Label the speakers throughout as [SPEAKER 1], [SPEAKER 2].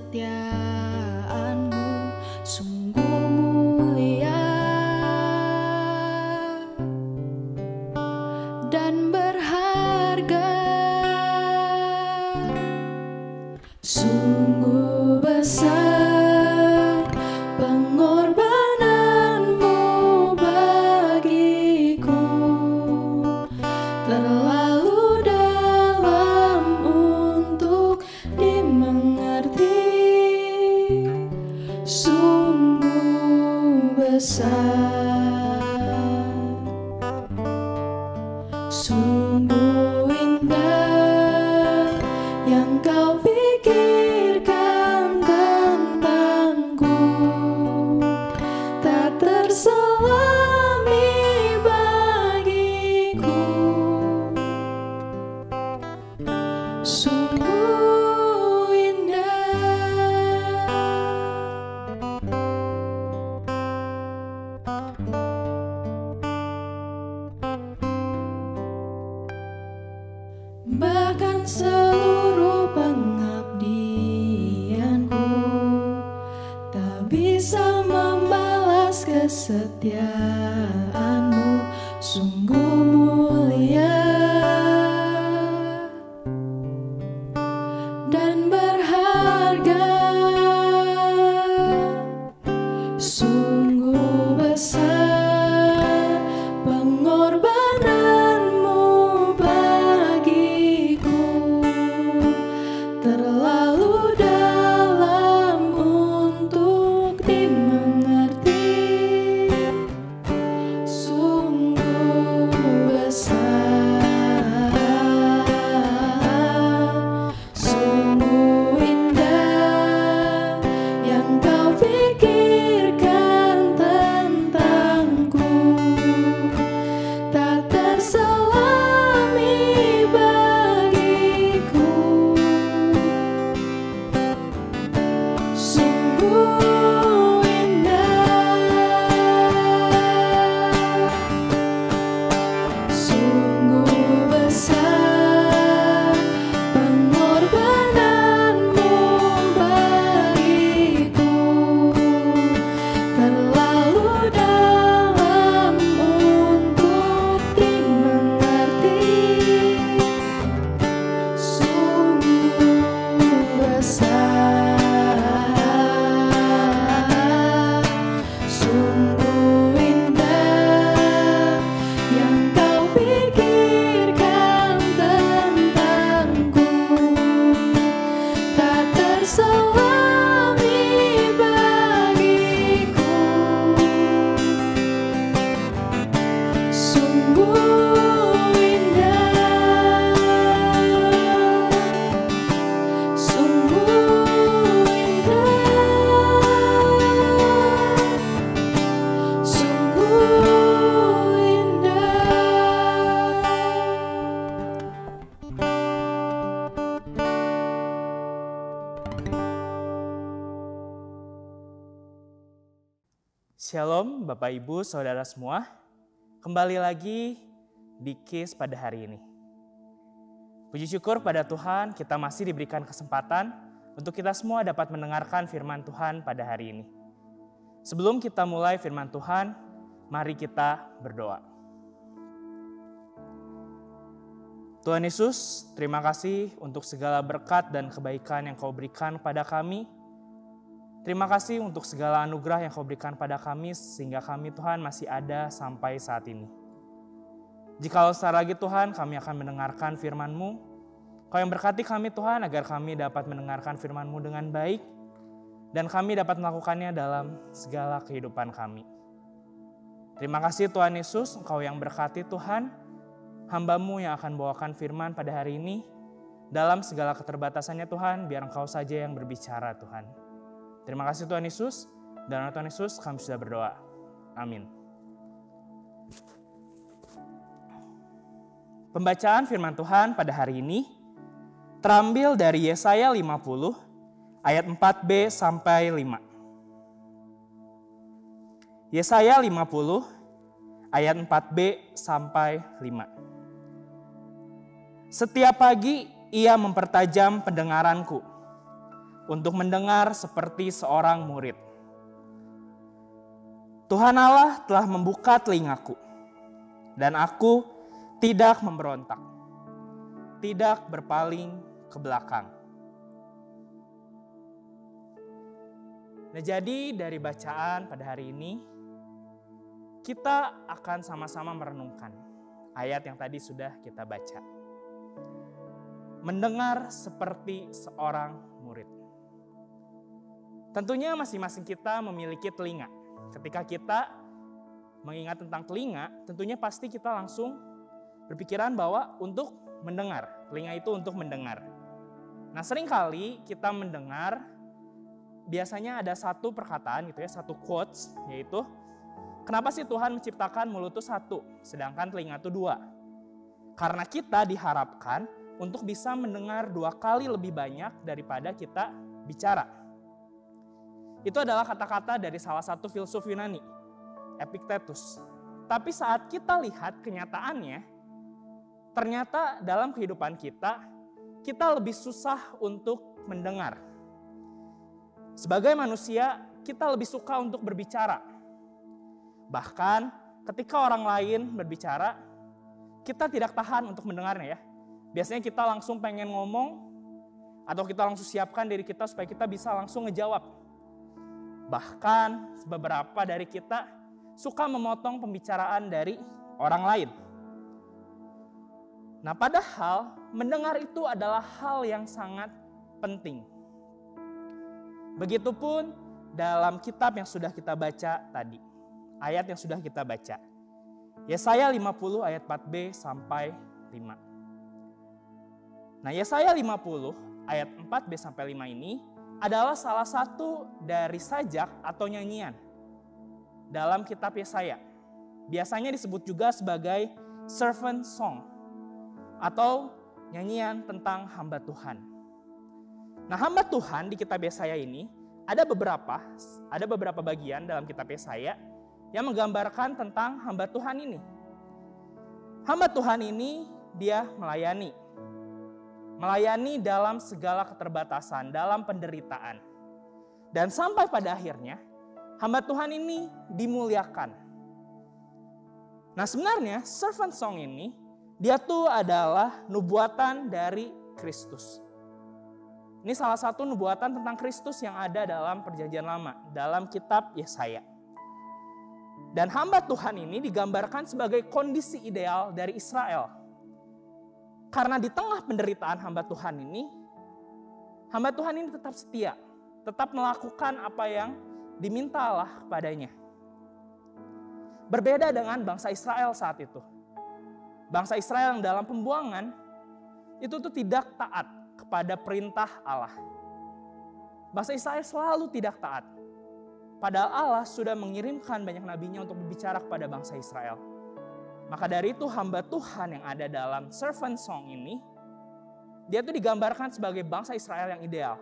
[SPEAKER 1] kesetiaan-Mu sungguh mulia dan berharga. Sungguh besar pengorbanan-Mu bagiku, terlalu dalam untuk dimengerti. Sungguh besar, sungguh indah yang Kau pikirkan tentangku, tak terselami bagiku. Sungguh indah. Bahkan seluruh pengabdianku tak bisa membalas kesetiaan-Mu sungguh mulia dan berharga. Sungguh besar pengorbanan-Mu bagiku, terlalu dalam untuk dimengerti. Sungguh besar, sungguh indah yang Kau pikirkan tentangku, tak terselami bagiku. Sungguh indah, sungguh besar pengorbanan-Mu bagiku, terlalu dalam untuk dimengerti. Sungguh besar, sungguh indah yang Kau pikirkan tentangku, tak terselami bagiku. Sungguh indah, sungguh indah, sungguh indah.
[SPEAKER 2] Shalom Bapak Ibu Saudara semua, kembali lagi di KIS pada hari ini. Puji syukur pada Tuhan kita masih diberikan kesempatan untuk kita semua dapat mendengarkan firman Tuhan pada hari ini. Sebelum kita mulai firman Tuhan, mari kita berdoa. Tuhan Yesus, terima kasih untuk segala berkat dan kebaikan yang Kau berikan kepada kami. Terima kasih untuk segala anugerah yang Kau berikan pada kami sehingga kami Tuhan masih ada sampai saat ini. Jikalau sebentar lagi Tuhan kami akan mendengarkan firman-Mu, Kau yang berkati kami Tuhan agar kami dapat mendengarkan firman-Mu dengan baik dan kami dapat melakukannya dalam segala kehidupan kami. Terima kasih Tuhan Yesus, Engkau yang berkati Tuhan, hamba-Mu yang akan bawakan firman pada hari ini. Dalam segala keterbatasannya Tuhan, biar Engkau saja yang berbicara Tuhan. Terima kasih Tuhan Yesus, dalam nama Tuhan Yesus kami sudah berdoa. Amin. Pembacaan firman Tuhan pada hari ini terambil dari Yesaya 50 ayat 4b sampai 5. Yesaya 50 ayat 4b sampai 5. Setiap pagi ia mempertajam pendengaranku. untuk mendengar seperti seorang murid. Tuhan Allah telah membuka telingaku, dan aku tidak memberontak, tidak berpaling ke belakang. Nah, jadi dari bacaan pada hari ini, kita akan sama-sama merenungkan ayat yang tadi sudah kita baca. Mendengar seperti seorang murid. Tentunya masing-masing kita memiliki telinga. Ketika kita mengingat tentang telinga, tentunya pasti kita langsung berpikiran bahwa untuk mendengar. Telinga itu untuk mendengar. Nah, seringkali kita mendengar, biasanya ada satu perkataan gitu ya, satu quotes, yaitu kenapa sih Tuhan menciptakan mulut itu satu, sedangkan telinga itu dua? Karena kita diharapkan untuk bisa mendengar 2 kali lebih banyak daripada kita bicara. Itu adalah kata-kata dari salah satu filsuf Yunani, Epictetus. Tapi saat kita lihat kenyataannya, ternyata dalam kehidupan kita lebih susah untuk mendengar. Sebagai manusia, kita lebih suka untuk berbicara. Bahkan ketika orang lain berbicara, kita tidak tahan untuk mendengarnya ya. Biasanya kita langsung pengen ngomong, atau kita langsung siapkan diri kita supaya kita bisa langsung ngejawab. Bahkan beberapa dari kita suka memotong pembicaraan dari orang lain. Nah, padahal mendengar itu adalah hal yang sangat penting. Begitupun dalam kitab yang sudah kita baca tadi, ayat yang sudah kita baca. Yesaya 50 ayat 4b sampai 5. Nah, Yesaya 50 ayat 4b sampai 5 ini adalah salah satu dari sajak atau nyanyian dalam kitab Yesaya. Biasanya disebut juga sebagai servant song atau nyanyian tentang hamba Tuhan. Nah, hamba Tuhan di kitab Yesaya ini ada beberapa bagian dalam kitab Yesaya yang menggambarkan tentang hamba Tuhan ini. Hamba Tuhan ini dia melayani dalam segala keterbatasan, dalam penderitaan. Dan sampai pada akhirnya, hamba Tuhan ini dimuliakan. Nah, sebenarnya servant song ini, dia tuh adalah nubuatan dari Kristus. Ini salah satu nubuatan tentang Kristus yang ada dalam Perjanjian Lama, dalam kitab Yesaya. Dan hamba Tuhan ini digambarkan sebagai kondisi ideal dari Israel. Karena di tengah penderitaan hamba Tuhan ini tetap setia, tetap melakukan apa yang diminta Allah kepadanya. Berbeda dengan bangsa Israel saat itu. Bangsa Israel yang dalam pembuangan itu tuh tidak taat kepada perintah Allah. Bangsa Israel selalu tidak taat. Padahal Allah sudah mengirimkan banyak nabinya untuk berbicara kepada bangsa Israel. Maka dari itu hamba Tuhan yang ada dalam servant song ini, dia tuh digambarkan sebagai bangsa Israel yang ideal.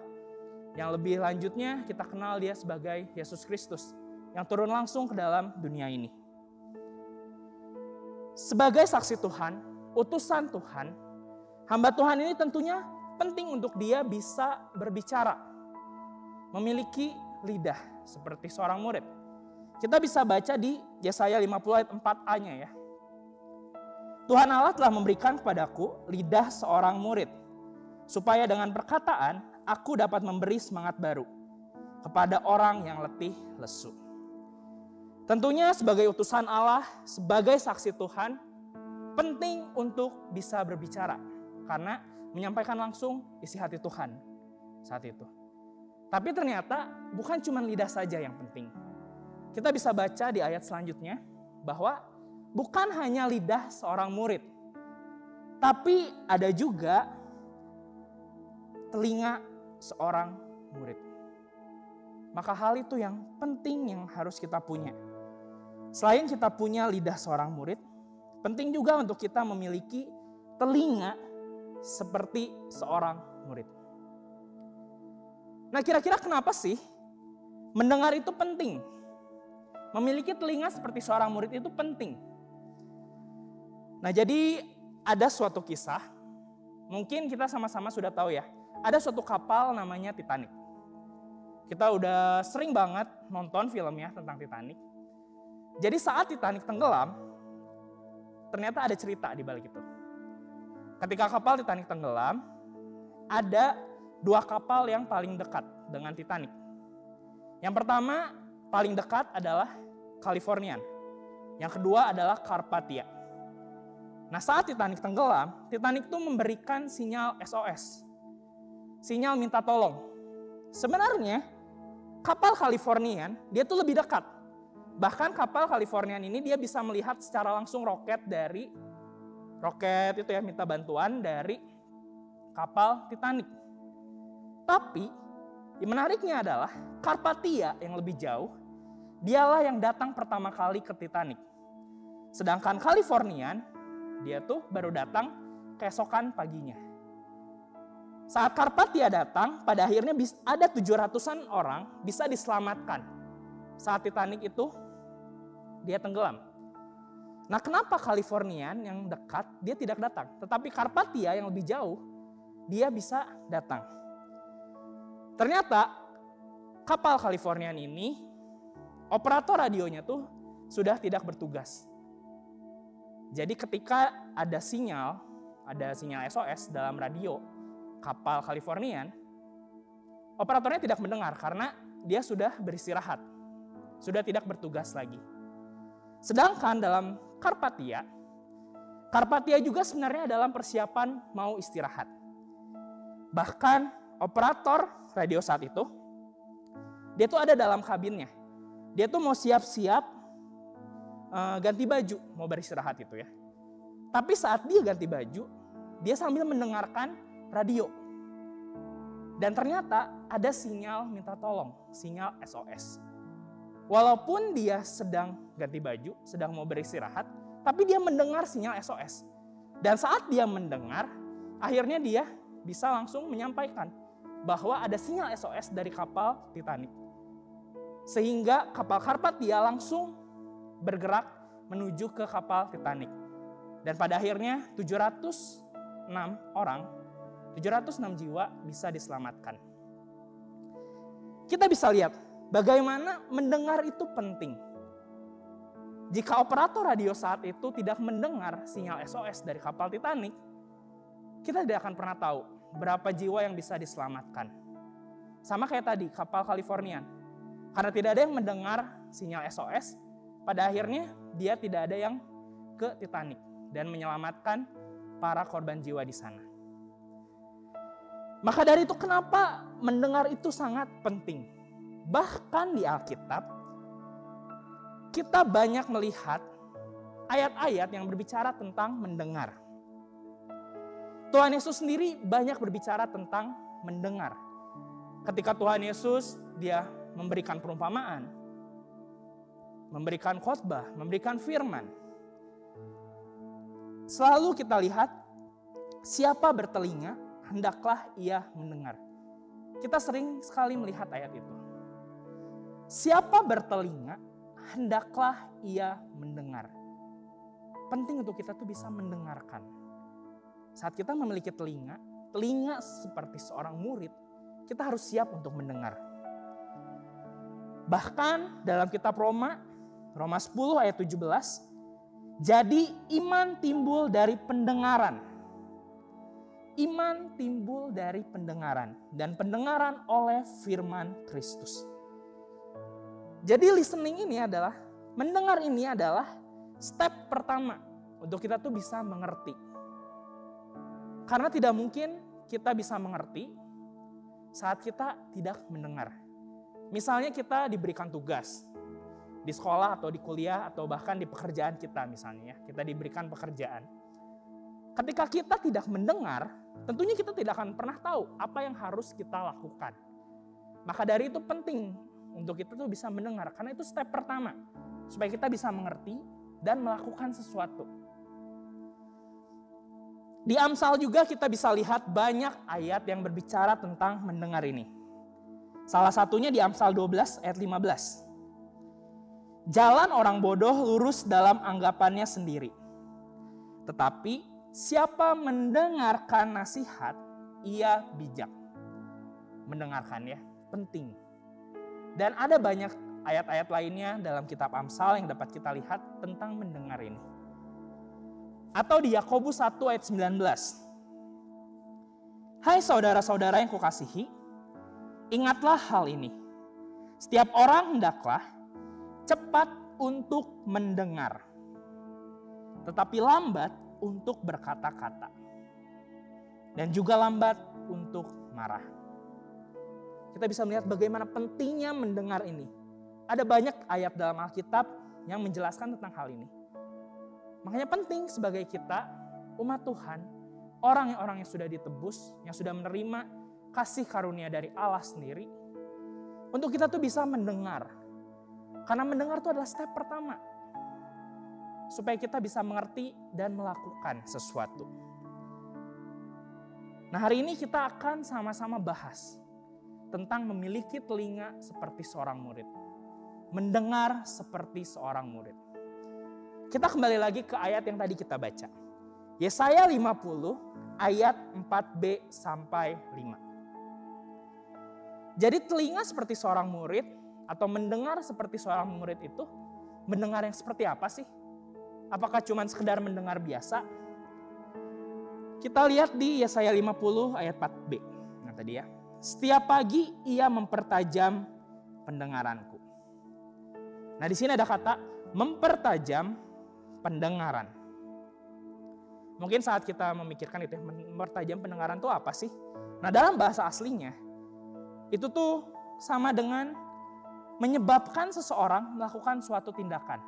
[SPEAKER 2] Yang lebih lanjutnya kita kenal dia sebagai Yesus Kristus yang turun langsung ke dalam dunia ini. Sebagai saksi Tuhan, utusan Tuhan, hamba Tuhan ini tentunya penting untuk dia bisa berbicara. Memiliki lidah seperti seorang murid. Kita bisa baca di Yesaya 50 ayat 4a-nya ya. Tuhan Allah telah memberikan kepadaku lidah seorang murid, supaya dengan perkataan aku dapat memberi semangat baru kepada orang yang letih lesu. Tentunya sebagai utusan Allah, sebagai saksi Tuhan, penting untuk bisa berbicara. Karena menyampaikan langsung isi hati Tuhan saat itu. Tapi ternyata bukan cuma lidah saja yang penting. Kita bisa baca di ayat selanjutnya bahwa bukan hanya lidah seorang murid, tapi ada juga telinga seorang murid. Maka hal itu yang penting yang harus kita punya. Selain kita punya lidah seorang murid, penting juga untuk kita memiliki telinga seperti seorang murid. Nah, kira-kira kenapa sih mendengar itu penting? Memiliki telinga seperti seorang murid itu penting. Nah, jadi ada suatu kisah, mungkin kita sama-sama sudah tahu ya, ada suatu kapal namanya Titanic. Kita udah sering banget nonton filmnya tentang Titanic. Jadi saat Titanic tenggelam, ternyata ada cerita di balik itu. Ketika kapal Titanic tenggelam, ada 2 kapal yang paling dekat dengan Titanic. Yang pertama paling dekat adalah Californian. Yang kedua adalah Carpathia. Nah, saat Titanic tenggelam, Titanic itu memberikan sinyal SOS. Sinyal minta tolong. Sebenarnya kapal Californian dia tuh lebih dekat. Bahkan kapal Californian ini dia bisa melihat secara langsung roket itu ya, minta bantuan dari kapal Titanic. Tapi yang menariknya adalah Carpathia yang lebih jauh, dialah yang datang pertama kali ke Titanic. Sedangkan Californian dia tuh baru datang keesokan paginya. Saat Carpathia datang, pada akhirnya ada 700-an orang bisa diselamatkan. Saat Titanic itu dia tenggelam. Nah, kenapa Californian yang dekat dia tidak datang, tetapi Carpathia yang lebih jauh dia bisa datang. Ternyata kapal Californian ini operator radionya tuh sudah tidak bertugas. Jadi ketika ada sinyal SOS dalam radio kapal Californian, operatornya tidak mendengar karena dia sudah beristirahat, sudah tidak bertugas lagi. Sedangkan dalam Carpathia juga sebenarnya dalam persiapan mau istirahat. Bahkan operator radio saat itu, dia tuh ada dalam kabinnya. Dia tuh mau siap-siap ganti baju, mau beristirahat itu ya. Tapi saat dia ganti baju, dia sambil mendengarkan radio. Dan ternyata ada sinyal minta tolong, sinyal SOS. Walaupun dia sedang ganti baju, sedang mau beristirahat, tapi dia mendengar sinyal SOS. Dan saat dia mendengar, akhirnya dia bisa langsung menyampaikan bahwa ada sinyal SOS dari kapal Titanic. Sehingga kapal Carpathia langsung bergerak menuju ke kapal Titanic. Dan pada akhirnya 706 jiwa bisa diselamatkan. Kita bisa lihat bagaimana mendengar itu penting. Jika operator radio saat itu tidak mendengar sinyal SOS dari kapal Titanic, kita tidak akan pernah tahu berapa jiwa yang bisa diselamatkan. Sama kayak tadi, kapal Californian. Karena tidak ada yang mendengar sinyal SOS, pada akhirnya dia tidak ada yang ke Titanic dan menyelamatkan para korban jiwa di sana. Maka dari itu kenapa mendengar itu sangat penting. Bahkan di Alkitab, kita banyak melihat ayat-ayat yang berbicara tentang mendengar. Tuhan Yesus sendiri banyak berbicara tentang mendengar. Ketika Tuhan Yesus dia memberikan perumpamaan, memberikan khotbah, memberikan firman, selalu kita lihat siapa bertelinga, hendaklah ia mendengar. Kita sering sekali melihat ayat itu. Siapa bertelinga, hendaklah ia mendengar. Penting untuk kita tuh bisa mendengarkan. Saat kita memiliki telinga seperti seorang murid, kita harus siap untuk mendengar. Bahkan dalam kitab Roma 10 ayat 17, jadi iman timbul dari pendengaran. Iman timbul dari pendengaran dan pendengaran oleh firman Kristus. Jadi listening ini adalah, mendengar ini adalah step pertama untuk kita tuh bisa mengerti. Karena tidak mungkin kita bisa mengerti saat kita tidak mendengar. Misalnya kita diberikan tugas di sekolah atau di kuliah atau bahkan di pekerjaan kita misalnya ya, kita diberikan pekerjaan. Ketika kita tidak mendengar, tentunya kita tidak akan pernah tahu apa yang harus kita lakukan. Maka dari itu penting untuk kita tuh bisa mendengar, karena itu step pertama supaya kita bisa mengerti dan melakukan sesuatu. Di Amsal juga kita bisa lihat banyak ayat yang berbicara tentang mendengar ini. Salah satunya di Amsal 12 ayat 15. Jalan orang bodoh lurus dalam anggapannya sendiri. Tetapi siapa mendengarkan nasihat, ia bijak. Mendengarkan ya, penting. Dan ada banyak ayat-ayat lainnya dalam kitab Amsal yang dapat kita lihat tentang mendengar ini. Atau di Yakobus 1 ayat 19. Hai saudara-saudara yang kukasihi, ingatlah hal ini. Setiap orang hendaklah cepat untuk mendengar, tetapi lambat untuk berkata-kata, dan juga lambat untuk marah. Kita bisa melihat bagaimana pentingnya mendengar ini. Ada banyak ayat dalam Alkitab yang menjelaskan tentang hal ini. Makanya penting sebagai kita, umat Tuhan, orang yang sudah ditebus, yang sudah menerima kasih karunia dari Allah sendiri, untuk kita tuh bisa mendengar. Karena mendengar itu adalah step pertama. Supaya kita bisa mengerti dan melakukan sesuatu. Nah, hari ini kita akan sama-sama bahas tentang memiliki telinga seperti seorang murid. Mendengar seperti seorang murid. Kita kembali lagi ke ayat yang tadi kita baca. Yesaya 50 ayat 4b sampai 5. Jadi telinga seperti seorang murid atau mendengar seperti seorang murid itu mendengar yang seperti apa sih? Apakah cuma sekedar mendengar biasa? Kita lihat di Yesaya 50 ayat 4b. Nah tadi ya. Setiap pagi ia mempertajam pendengaranku. Nah di sini ada kata mempertajam pendengaran. Mungkin saat kita memikirkan itu, mempertajam pendengaran itu apa sih? Nah dalam bahasa aslinya, itu tuh sama dengan menyebabkan seseorang melakukan suatu tindakan.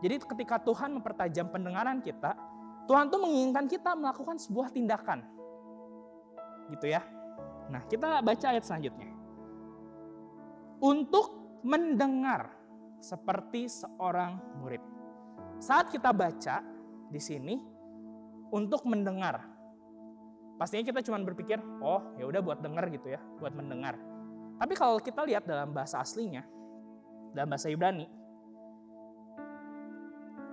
[SPEAKER 2] Jadi ketika Tuhan mempertajam pendengaran kita, Tuhan tuh menginginkan kita melakukan sebuah tindakan. Gitu ya. Nah kita baca ayat selanjutnya. Untuk mendengar seperti seorang murid. Saat kita baca di sini, untuk mendengar. Pastinya kita cuma berpikir, oh ya udah buat dengar gitu ya, buat mendengar. Tapi kalau kita lihat dalam bahasa aslinya, dalam bahasa Ibrani,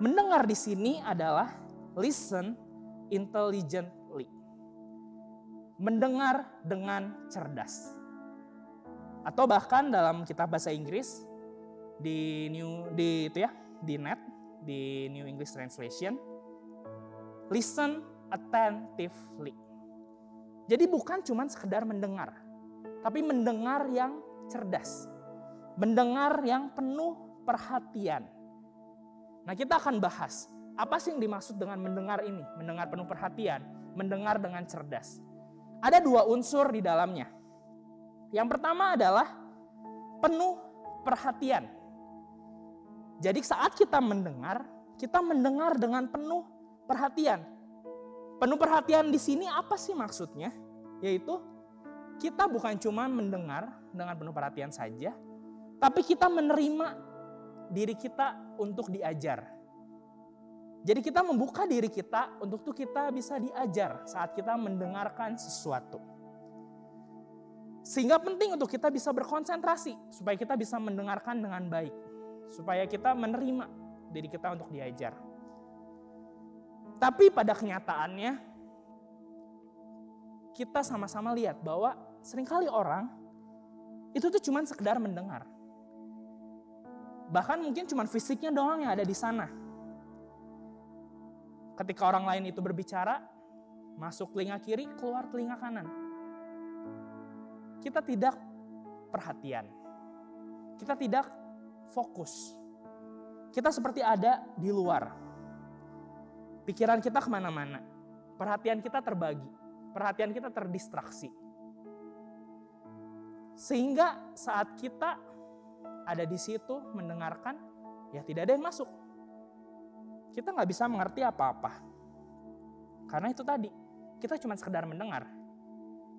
[SPEAKER 2] mendengar di sini adalah listen intelligently. Mendengar dengan cerdas. Atau bahkan dalam kitab bahasa Inggris di net, di New English Translation, listen attentively. Jadi bukan cuma sekedar mendengar, tapi mendengar yang cerdas. Mendengar yang penuh perhatian. Nah kita akan bahas, apa sih yang dimaksud dengan mendengar ini? Mendengar penuh perhatian, mendengar dengan cerdas. Ada dua unsur di dalamnya. Yang pertama adalah penuh perhatian. Jadi saat kita mendengar dengan penuh perhatian. Penuh perhatian di sini apa sih maksudnya? Yaitu kita bukan cuma mendengar dengan penuh perhatian saja, tapi kita menerima diri kita untuk diajar. Jadi kita membuka diri kita untuk tuh kita bisa diajar saat kita mendengarkan sesuatu. Sehingga penting untuk kita bisa berkonsentrasi supaya kita bisa mendengarkan dengan baik. Supaya kita menerima diri kita untuk diajar. Tapi pada kenyataannya kita sama-sama lihat bahwa seringkali orang itu tuh cuma sekedar mendengar. Bahkan mungkin cuma fisiknya doang yang ada di sana. Ketika orang lain itu berbicara, masuk telinga kiri, keluar telinga kanan. Kita tidak perhatian. Kita tidak fokus. Kita seperti ada di luar. Pikiran kita kemana-mana. Perhatian kita terbagi. Perhatian kita terdistraksi. Sehingga saat kita ada di situ mendengarkan, ya tidak ada yang masuk. Kita nggak bisa mengerti apa-apa. Karena itu tadi, kita cuma sekedar mendengar.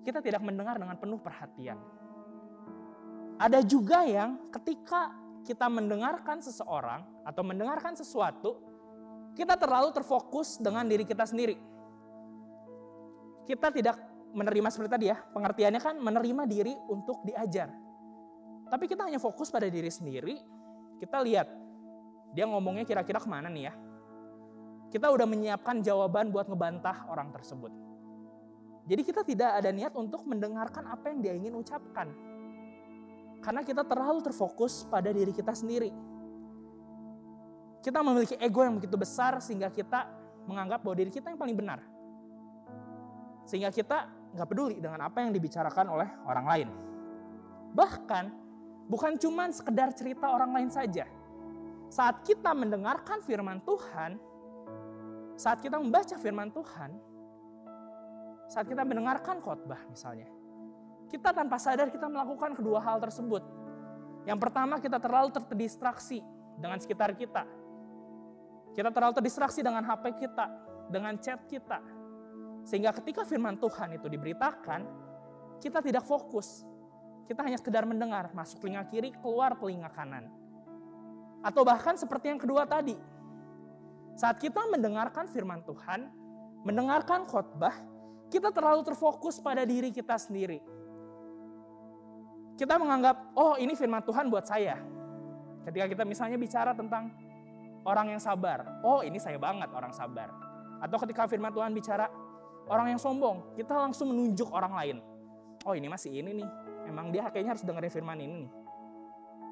[SPEAKER 2] Kita tidak mendengar dengan penuh perhatian. Ada juga yang ketika kita mendengarkan seseorang atau mendengarkan sesuatu, kita terlalu terfokus dengan diri kita sendiri. Kita tidak menerima seperti tadi ya, pengertiannya kan menerima diri untuk diajar. Tapi kita hanya fokus pada diri sendiri, kita lihat dia ngomongnya kira-kira kemana nih ya. Kita udah menyiapkan jawaban buat ngebantah orang tersebut. Jadi kita tidak ada niat untuk mendengarkan apa yang dia ingin ucapkan. Karena kita terlalu terfokus pada diri kita sendiri. Kita memiliki ego yang begitu besar sehingga kita menganggap bahwa diri kita yang paling benar. Sehingga kita nggak peduli dengan apa yang dibicarakan oleh orang lain. Bahkan bukan cuma sekedar cerita orang lain saja. Saat kita mendengarkan firman Tuhan, saat kita membaca firman Tuhan, saat kita mendengarkan khotbah misalnya, kita tanpa sadar kita melakukan kedua hal tersebut. Yang pertama, kita terlalu terdistraksi dengan sekitar kita. Kita terlalu terdistraksi dengan HP kita, dengan chat kita. Sehingga ketika firman Tuhan itu diberitakan, kita tidak fokus. Kita hanya sekedar mendengar, masuk telinga kiri, keluar telinga kanan. Atau bahkan seperti yang kedua tadi. Saat kita mendengarkan firman Tuhan, mendengarkan khotbah, kita terlalu terfokus pada diri kita sendiri. Kita menganggap, oh ini firman Tuhan buat saya. Ketika kita misalnya bicara tentang orang yang sabar, oh ini saya banget orang sabar. Atau ketika firman Tuhan bicara orang yang sombong, kita langsung menunjuk orang lain. Oh ini masih ini nih, emang dia kayaknya harus dengerin firman ini nih.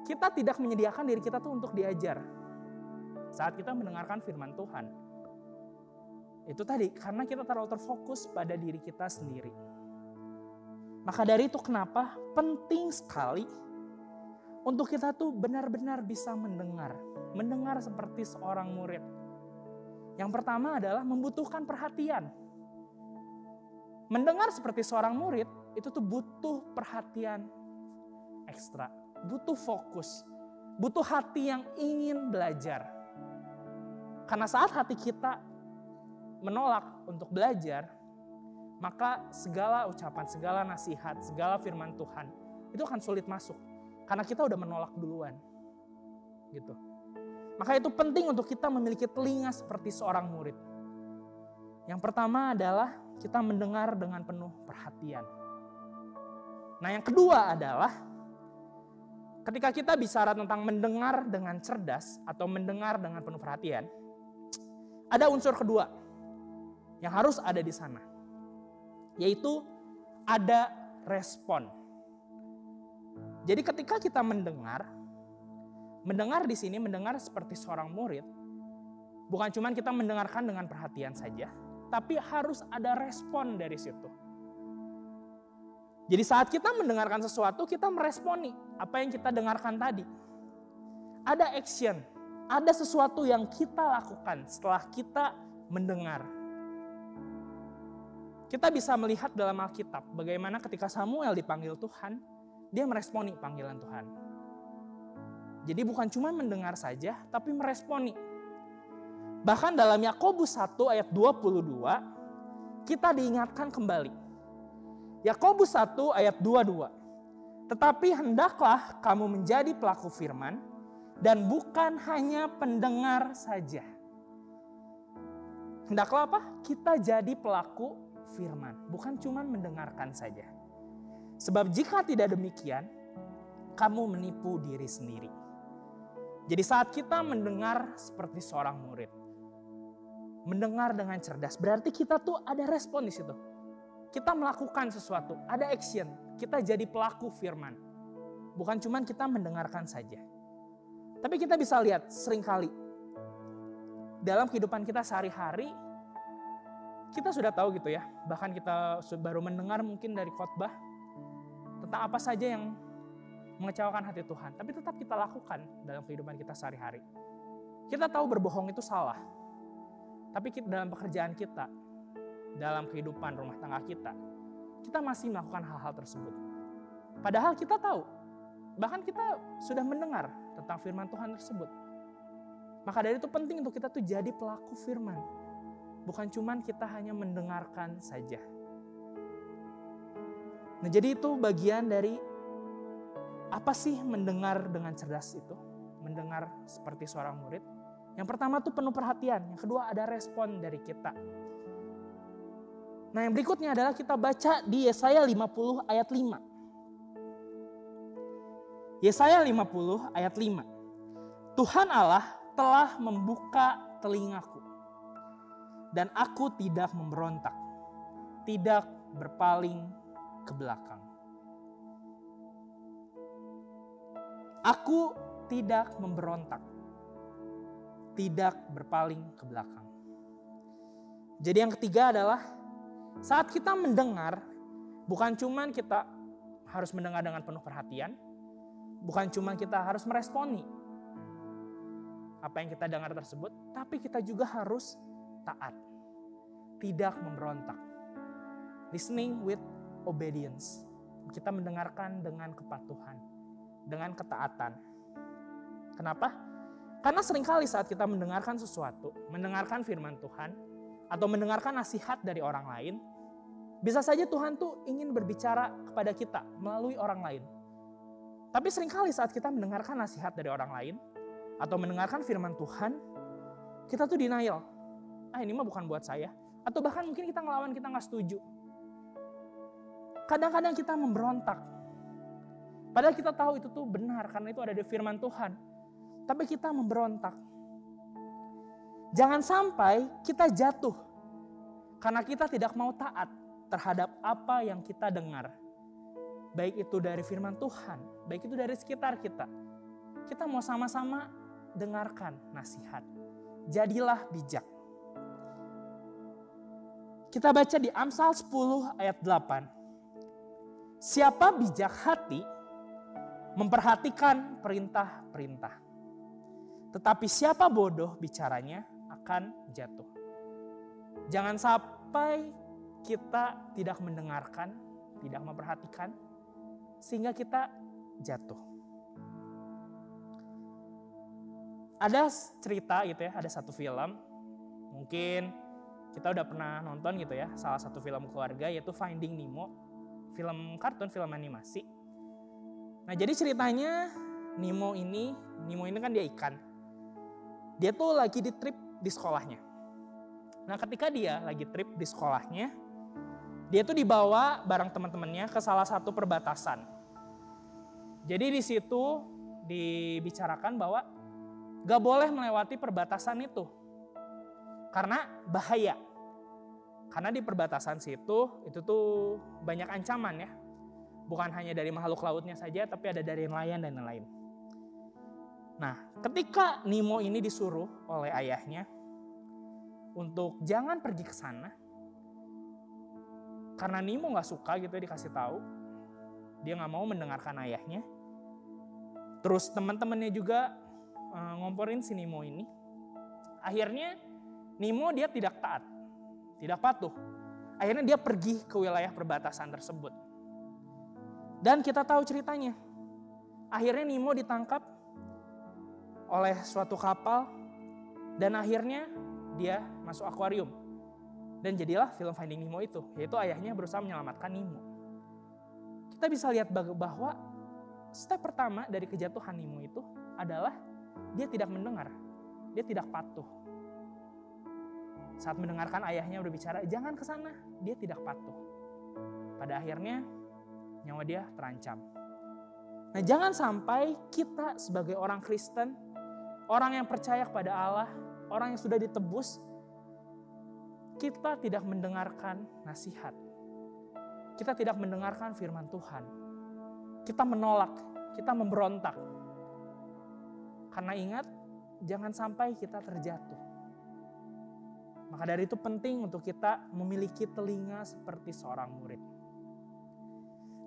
[SPEAKER 2] Kita tidak menyediakan diri kita tuh untuk diajar. Saat kita mendengarkan firman Tuhan, itu tadi karena kita terlalu terfokus pada diri kita sendiri. Maka dari itu kenapa penting sekali untuk kita tuh benar-benar bisa mendengar. Mendengar seperti seorang murid. Yang pertama adalah membutuhkan perhatian. Mendengar seperti seorang murid itu tuh butuh perhatian ekstra. Butuh fokus. Butuh hati yang ingin belajar. Karena saat hati kita menolak untuk belajar, maka segala ucapan, segala nasihat, segala firman Tuhan itu akan sulit masuk. Karena kita udah menolak duluan. Gitu. Maka itu penting untuk kita memiliki telinga seperti seorang murid. Yang pertama adalah kita mendengar dengan penuh perhatian. Nah yang kedua adalah ketika kita bicara tentang mendengar dengan cerdas atau mendengar dengan penuh perhatian, ada unsur kedua yang harus ada di sana. Yaitu ada respon. Jadi ketika kita mendengar di sini mendengar seperti seorang murid, bukan cuma kita mendengarkan dengan perhatian saja, tapi harus ada respon dari situ. Jadi saat kita mendengarkan sesuatu, kita meresponi apa yang kita dengarkan tadi. Ada action, ada sesuatu yang kita lakukan setelah kita mendengar. Kita bisa melihat dalam Alkitab bagaimana ketika Samuel dipanggil Tuhan, dia meresponi panggilan Tuhan. Jadi bukan cuma mendengar saja, tapi meresponi. Bahkan dalam Yakobus 1 ayat 22, kita diingatkan kembali. Yakobus 1 ayat 22. Tetapi hendaklah kamu menjadi pelaku firman, dan bukan hanya pendengar saja. Hendaklah apa? Kita jadi pelaku firman, bukan cuma mendengarkan saja. Sebab jika tidak demikian, kamu menipu diri sendiri. Jadi saat kita mendengar seperti seorang murid, mendengar dengan cerdas, berarti kita tuh ada respon di situ. Kita melakukan sesuatu, ada action, kita jadi pelaku firman. Bukan cuma kita mendengarkan saja. Tapi kita bisa lihat seringkali dalam kehidupan kita sehari-hari, kita sudah tahu gitu ya, bahkan kita baru mendengar mungkin dari khotbah tentang apa saja yang mengecewakan hati Tuhan, tapi tetap kita lakukan dalam kehidupan kita sehari-hari. Kita tahu berbohong itu salah, tapi dalam pekerjaan kita, dalam kehidupan rumah tangga kita masih melakukan hal-hal tersebut. Padahal kita tahu, bahkan kita sudah mendengar tentang firman Tuhan tersebut. Maka dari itu penting untuk kita tuh jadi pelaku firman. Bukan cuman kita hanya mendengarkan saja. Nah jadi itu bagian dari apa sih mendengar dengan cerdas itu? Mendengar seperti seorang murid. Yang pertama tuh penuh perhatian. Yang kedua ada respon dari kita. Nah yang berikutnya adalah kita baca di Yesaya 50 ayat 5. Yesaya 50 ayat 5. Tuhan Allah telah membuka telingaku. Dan aku tidak memberontak, tidak berpaling ke belakang. Aku tidak memberontak, tidak berpaling ke belakang. Jadi yang ketiga adalah saat kita mendengar, bukan cuma kita harus mendengar dengan penuh perhatian, bukan cuma kita harus meresponi apa yang kita dengar tersebut, tapi kita juga harus taat, tidak memberontak. Listening with obedience. Kita mendengarkan dengan kepatuhan, dengan ketaatan. Kenapa? Karena seringkali saat kita mendengarkan sesuatu, mendengarkan firman Tuhan, atau mendengarkan nasihat dari orang lain, bisa saja Tuhan tuh ingin berbicara kepada kita melalui orang lain. Tapi seringkali saat kita mendengarkan nasihat dari orang lain, atau mendengarkan firman Tuhan, kita tuh denial. Ini mah bukan buat saya. Atau bahkan mungkin kita ngelawan, kita gak setuju. Kadang-kadang kita memberontak. Padahal kita tahu itu tuh benar karena itu ada di firman Tuhan. Tapi kita memberontak. Jangan sampai kita jatuh karena kita tidak mau taat terhadap apa yang kita dengar. Baik itu dari firman Tuhan, baik itu dari sekitar kita. Kita mau sama-sama dengarkan nasihat. Jadilah bijak. Kita baca di Amsal 10 ayat 8. Siapa bijak hati memperhatikan perintah-perintah. Tetapi siapa bodoh bicaranya akan jatuh. Jangan sampai kita tidak mendengarkan, tidak memperhatikan, sehingga kita jatuh. Ada cerita gitu ya, ada satu film, mungkin kita udah pernah nonton gitu ya, salah satu film keluarga yaitu Finding Nemo. Film kartun, film animasi. Nah jadi ceritanya Nemo ini kan dia ikan. Dia tuh lagi di trip di sekolahnya. Nah ketika dia lagi trip di sekolahnya, dia tuh dibawa bareng teman-temannya ke salah satu perbatasan. Jadi di situ dibicarakan bahwa gak boleh melewati perbatasan itu. Karena bahaya. Karena di perbatasan situ, itu tuh banyak ancaman ya. Bukan hanya dari makhluk lautnya saja, tapi ada dari nelayan dan lain-lain. Nah, ketika Nemo ini disuruh oleh ayahnya untuk jangan pergi ke sana, karena Nemo gak suka gitu dikasih tahu, dia gak mau mendengarkan ayahnya. Terus teman-temannya juga ngomporin si Nemo ini. Akhirnya Nemo dia tidak taat. Tidak patuh. Akhirnya dia pergi ke wilayah perbatasan tersebut. Dan kita tahu ceritanya. Akhirnya Nemo ditangkap oleh suatu kapal. Dan akhirnya dia masuk akuarium. Dan jadilah film Finding Nemo itu. Yaitu ayahnya berusaha menyelamatkan Nemo. Kita bisa lihat bahwa step pertama dari kejatuhan Nemo itu adalah dia tidak mendengar. Dia tidak patuh. Saat mendengarkan ayahnya berbicara, jangan ke sana, dia tidak patuh. Pada akhirnya nyawa dia terancam. Nah, jangan sampai kita sebagai orang Kristen, orang yang percaya kepada Allah, orang yang sudah ditebus, kita tidak mendengarkan nasihat. Kita tidak mendengarkan firman Tuhan. Kita menolak, kita memberontak. Karena ingat, jangan sampai kita terjatuh. Maka dari itu penting untuk kita memiliki telinga seperti seorang murid.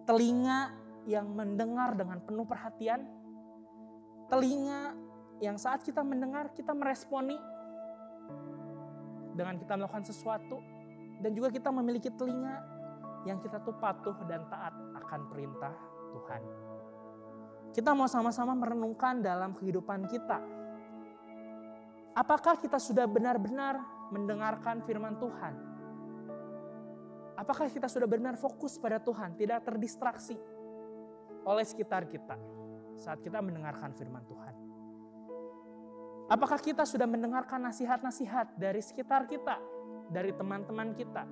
[SPEAKER 2] Telinga yang mendengar dengan penuh perhatian. Telinga yang saat kita mendengar, kita meresponi dengan kita melakukan sesuatu. Dan juga kita memiliki telinga yang kita tuh patuh dan taat akan perintah Tuhan. Kita mau sama-sama merenungkan dalam kehidupan kita. Apakah kita sudah benar-benar mendengarkan firman Tuhan? Apakah kita sudah benar fokus pada Tuhan, tidak terdistraksi oleh sekitar kita saat kita mendengarkan firman Tuhan? Apakah kita sudah mendengarkan nasihat-nasihat dari sekitar kita, dari teman-teman kita,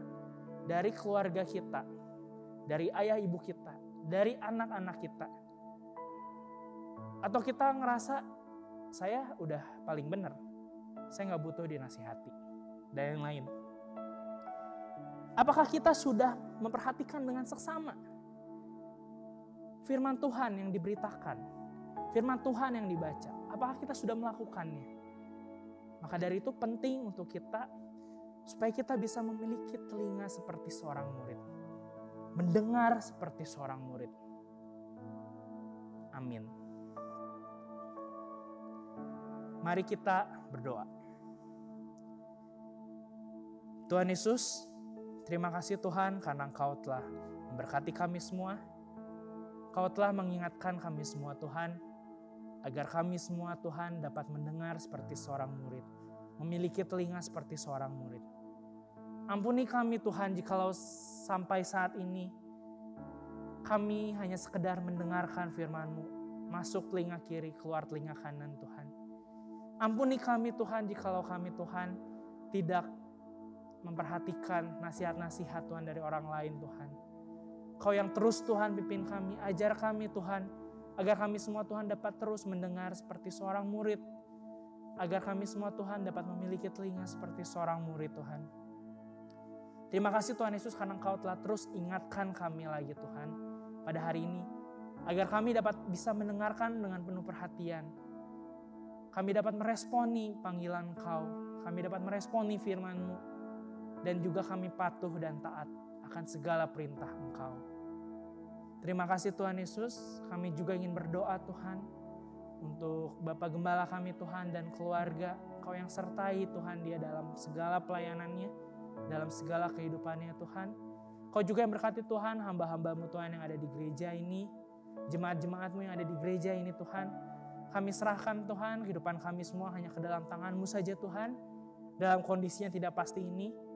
[SPEAKER 2] dari keluarga kita, dari ayah ibu kita, dari anak-anak kita? Atau kita ngerasa, saya udah paling benar, saya nggak butuh dinasihati, dan yang lain. Apakah kita sudah memperhatikan dengan seksama firman Tuhan yang diberitakan? firman Tuhan yang dibaca. Apakah kita sudah melakukannya? Maka dari itu penting untuk kita, supaya kita bisa memiliki telinga seperti seorang murid. Mendengar seperti seorang murid. Amin. Mari kita berdoa. Tuhan Yesus, terima kasih Tuhan karena Engkau telah memberkati kami semua. Kau telah mengingatkan kami semua Tuhan, agar kami semua Tuhan dapat mendengar seperti seorang murid, memiliki telinga seperti seorang murid. Ampuni kami Tuhan jikalau sampai saat ini kami hanya sekedar mendengarkan firman-Mu, masuk telinga kiri, keluar telinga kanan Tuhan. Ampuni kami Tuhan jikalau kami Tuhan tidak memperhatikan nasihat-nasihat Tuhan dari orang lain Tuhan. Kau yang terus Tuhan pimpin kami, ajar kami Tuhan, agar kami semua Tuhan dapat terus mendengar seperti seorang murid. Agar kami semua Tuhan dapat memiliki telinga seperti seorang murid Tuhan. Terima kasih Tuhan Yesus karena Engkau telah terus ingatkan kami lagi Tuhan pada hari ini. Agar kami dapat bisa mendengarkan dengan penuh perhatian. Kami dapat meresponi panggilan Engkau. Kami dapat meresponi firman-Mu. Dan juga kami patuh dan taat akan segala perintah Engkau. Terima kasih Tuhan Yesus, kami juga ingin berdoa Tuhan untuk Bapak Gembala kami Tuhan dan keluarga, Kau yang sertai Tuhan dia dalam segala pelayanannya, dalam segala kehidupannya Tuhan. Kau juga yang berkati Tuhan hamba-hamba-Mu Tuhan yang ada di gereja ini, jemaat-jemaat-Mu yang ada di gereja ini Tuhan. Kami serahkan Tuhan kehidupan kami semua hanya ke dalam tangan-Mu saja Tuhan, dalam kondisi yang tidak pasti ini.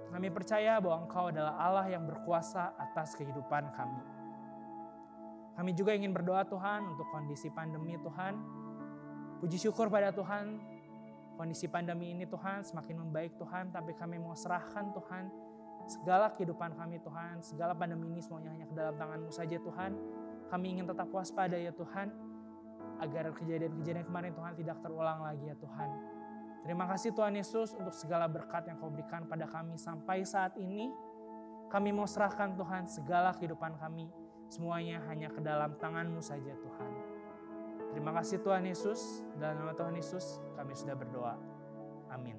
[SPEAKER 2] Kami percaya bahwa Engkau adalah Allah yang berkuasa atas kehidupan kami. Kami juga ingin berdoa Tuhan untuk kondisi pandemi Tuhan. Puji syukur pada Tuhan, kondisi pandemi ini Tuhan semakin membaik Tuhan, tapi kami mau serahkan Tuhan segala kehidupan kami Tuhan, segala pandemi ini semuanya hanya ke dalam tangan-Mu saja Tuhan. Kami ingin tetap waspada ya Tuhan, agar kejadian-kejadian kemarin Tuhan tidak terulang lagi ya Tuhan. Terima kasih Tuhan Yesus untuk segala berkat yang Kau berikan pada kami sampai saat ini. Kami mau serahkan Tuhan segala kehidupan kami, semuanya hanya ke dalam tangan-Mu saja Tuhan. Terima kasih Tuhan Yesus, dalam nama Tuhan Yesus kami sudah berdoa. Amin.